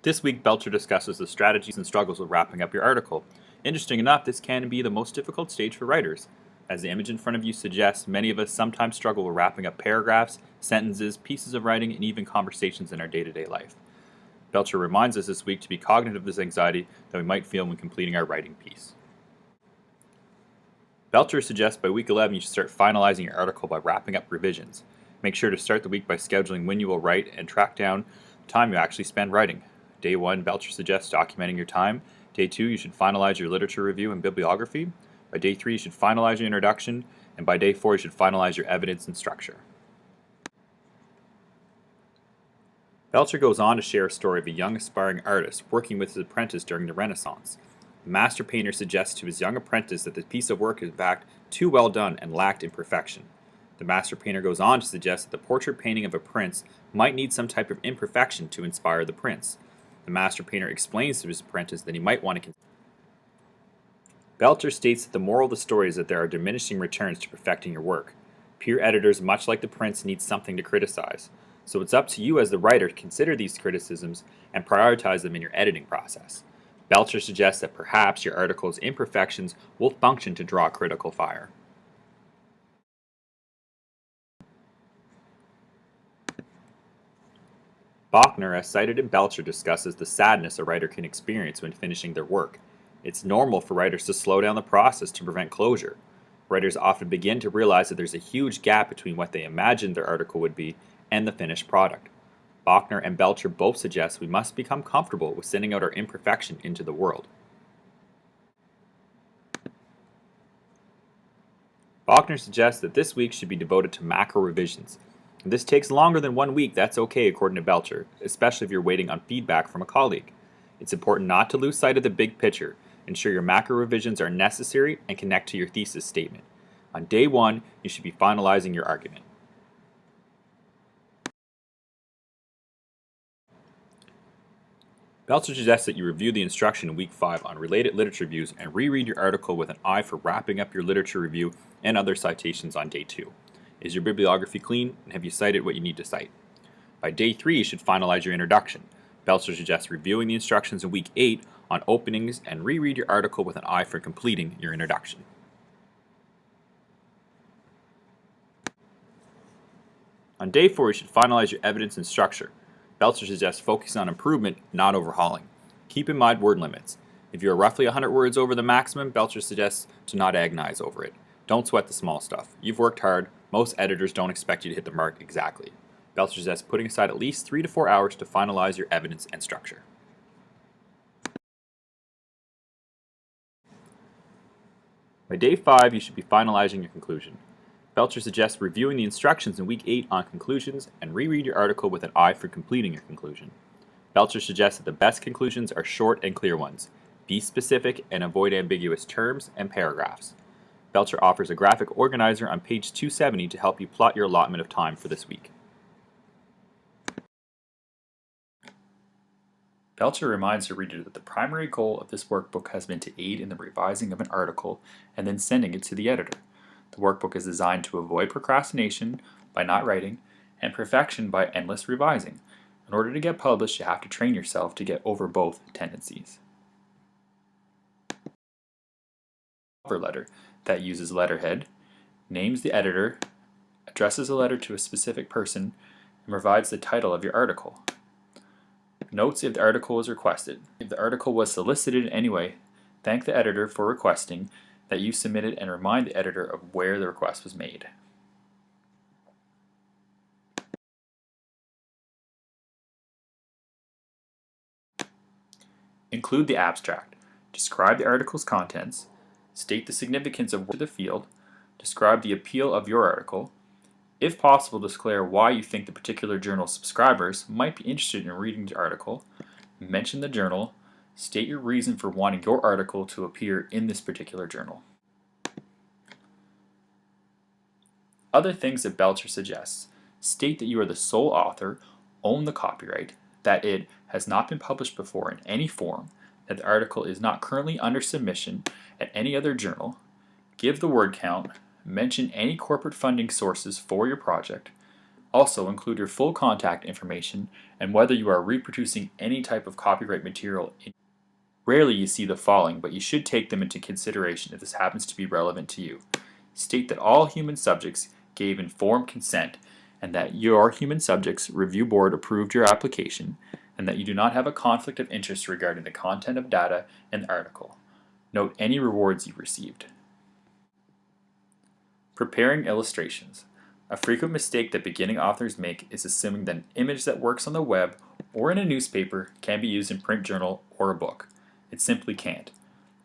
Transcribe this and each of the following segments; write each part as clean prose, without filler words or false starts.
This week, Belcher discusses the strategies and struggles of wrapping up your article. Interesting enough, this can be the most difficult stage for writers. As the image in front of you suggests, many of us sometimes struggle with wrapping up paragraphs, sentences, pieces of writing, and even conversations in our day-to-day life. Belcher reminds us this week to be cognizant of this anxiety that we might feel when completing our writing piece. Belcher suggests by week 11 you should start finalizing your article by wrapping up revisions. Make sure to start the week by scheduling when you will write and track down the time you actually spend writing. Day 1, Belcher suggests documenting your time. Day 2, you should finalize your literature review and bibliography. By day 3, you should finalize your introduction. And by day 4, you should finalize your evidence and structure. Belcher goes on to share a story of a young aspiring artist working with his apprentice during the Renaissance. The master painter suggests to his young apprentice that the piece of work is in fact too well done and lacked in perfection. The master painter goes on to suggest that the portrait painting of a prince might need some type of imperfection to inspire the prince. The master painter explains to his apprentice that he might want to. Belcher states that the moral of the story is that there are diminishing returns to perfecting your work. Peer editors, much like the prince, need something to criticize. So it's up to you as the writer to consider these criticisms and prioritize them in your editing process. Belcher suggests that perhaps your article's imperfections will function to draw critical fire. Bachner, as cited in Belcher, discusses the sadness a writer can experience when finishing their work. It's normal for writers to slow down the process to prevent closure. Writers often begin to realize that there's a huge gap between what they imagined their article would be and the finished product. Bachner and Belcher both suggest we must become comfortable with sending out our imperfection into the world. Bachner suggests that this week should be devoted to macro revisions. If this takes longer than 1 week, that's okay according to Belcher, especially if you're waiting on feedback from a colleague. It's important not to lose sight of the big picture. Ensure your macro revisions are necessary and connect to your thesis statement. On day 1, you should be finalizing your argument. Belcher suggests that you review the instruction in week 5 on related literature reviews and reread your article with an eye for wrapping up your literature review and other citations on day 2. Is your bibliography clean, and have you cited what you need to cite? By day 3, you should finalize your introduction. Belcher suggests reviewing the instructions in week 8 on openings and reread your article with an eye for completing your introduction. On day 4, you should finalize your evidence and structure. Belcher suggests focusing on improvement, not overhauling. Keep in mind word limits. If you are roughly 100 words over the maximum, Belcher suggests to not agonize over it. Don't sweat the small stuff. You've worked hard. Most editors don't expect you to hit the mark exactly. Belcher suggests putting aside at least 3 to 4 hours to finalize your evidence and structure. By day 5, you should be finalizing your conclusion. Belcher suggests reviewing the instructions in week 8 on conclusions and reread your article with an eye for completing your conclusion. Belcher suggests that the best conclusions are short and clear ones. Be specific and avoid ambiguous terms and paragraphs. Belcher offers a graphic organizer on page 270 to help you plot your allotment of time for this week. Belcher reminds the reader that the primary goal of this workbook has been to aid in the revising of an article and then sending it to the editor. The workbook is designed to avoid procrastination by not writing and perfection by endless revising. In order to get published, you have to train yourself to get over both tendencies. Cover letter that uses letterhead, names the editor, addresses a letter to a specific person, and provides the title of your article. Notes if the article was requested. If the article was solicited in any way, thank the editor for requesting that you submitted and remind the editor of where the request was made. Include the abstract. Describe the article's contents. State the significance of the field. Describe the appeal of your article. If possible, declare why you think the particular journal's subscribers might be interested in reading the article. Mention the journal. State your reason for wanting your article to appear in this particular journal. Other things that Belcher suggests. State that you are the sole author, own the copyright, that it has not been published before in any form, that the article is not currently under submission at any other journal. Give the word count. Mention any corporate funding sources for your project. Also, include your full contact information and whether you are reproducing any type of copyright material. Rarely you see the following, but you should take them into consideration if this happens to be relevant to you. State that all human subjects gave informed consent and that your human subjects review board approved your application and that you do not have a conflict of interest regarding the content of data in the article. Note any rewards you received. Preparing illustrations. A frequent mistake that beginning authors make is assuming that an image that works on the web or in a newspaper can be used in print journal or a book. It simply can't.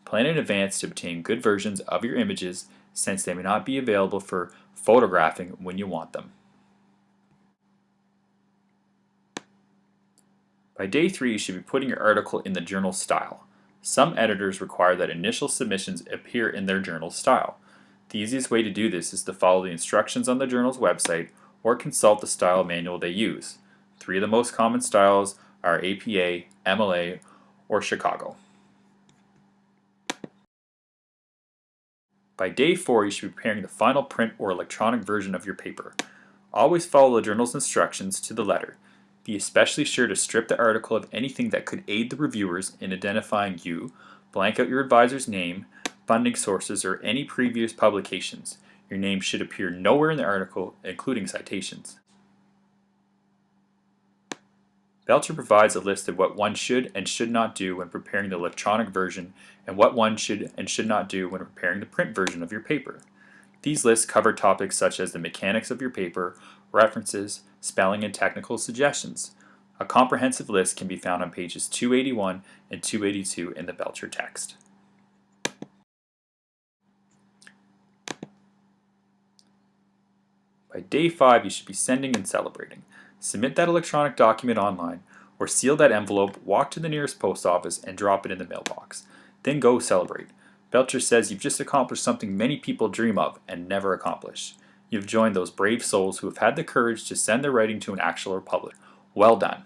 Plan in advance to obtain good versions of your images since they may not be available for photographing when you want them. By day 3, you should be putting your article in the journal style. Some editors require that initial submissions appear in their journal style. The easiest way to do this is to follow the instructions on the journal's website or consult the style manual they use. 3 of the most common styles are APA, MLA, or Chicago. By day 4, you should be preparing the final print or electronic version of your paper. Always follow the journal's instructions to the letter. Be especially sure to strip the article of anything that could aid the reviewers in identifying you, blank out your advisor's name, funding sources, or any previous publications. Your name should appear nowhere in the article, including citations. Belcher provides a list of what one should and should not do when preparing the electronic version and what one should and should not do when preparing the print version of your paper. These lists cover topics such as the mechanics of your paper, references, spelling, and technical suggestions. A comprehensive list can be found on pages 281 and 282 in the Belcher text. By day 5, you should be sending and celebrating. Submit that electronic document online, or seal that envelope, walk to the nearest post office, and drop it in the mailbox. Then go celebrate. Belcher says you've just accomplished something many people dream of and never accomplish. You've joined those brave souls who have had the courage to send their writing to an actual publisher. Well done.